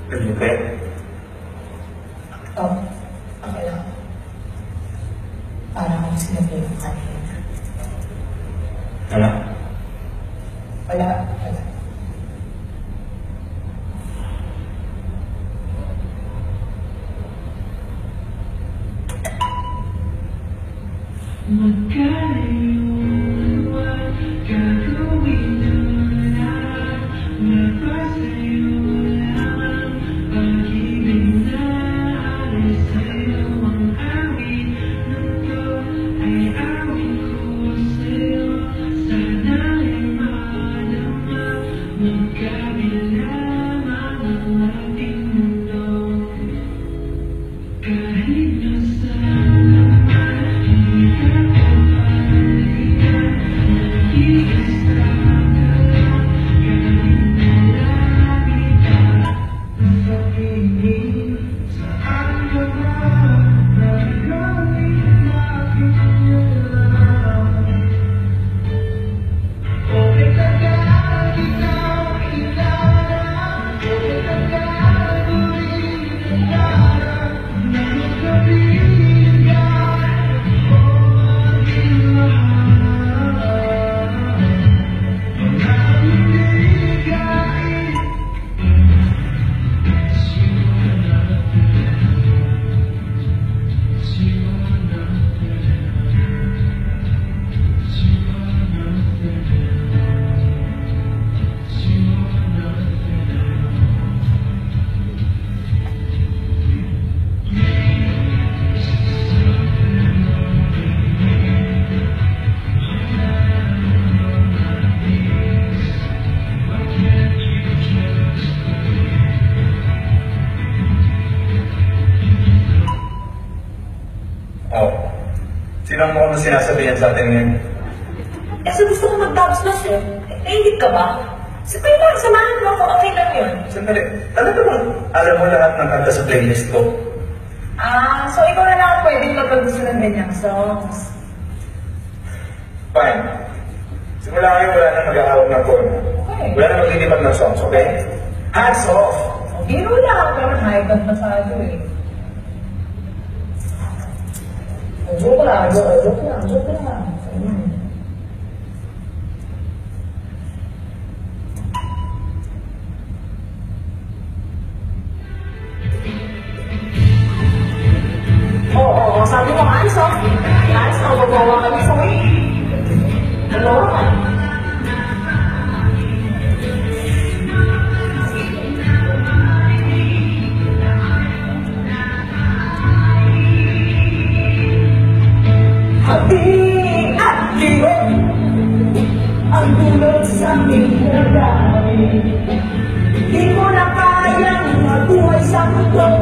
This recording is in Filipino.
Nag-libre? Oh, okay lang. Para akong sinabi ko kanina. Ano? Wala. Magkalayuan, gagawin ng lahat. Mapasayo lamang, pag-ibig na alis sa'yo. Ang awit nito ay awit ko sa'yo. Sana'y madama, magkabila man ang ating mundo. Kahit nasaan Oh. Sino ang mukhang sinasabihan sa atin ngayon? Kasi gusto ko mag-dubsmas eh. Nainggit ka ba? Sige lang, samahan mo ako. Okay lang yun. Sandali. Talaga bang alam mo lahat ng kanta sa playlist ko? So ikaw na lang pwedeng mag-gusto ng ganyang songs. Fine. Simula ngayon, wala na mag-aawag ng phone. Okay. Wala na maglilipat ng songs, okay? Hands off! Biro lang, pero high-band masyado eh. Joke lang. Oo, sabi mo hands off. Hands off, magawa kami sa way. Magawa ka. Hati at liwan ang tulad sa aming nagdami. Di mo na kayang mabuhay sa mundo.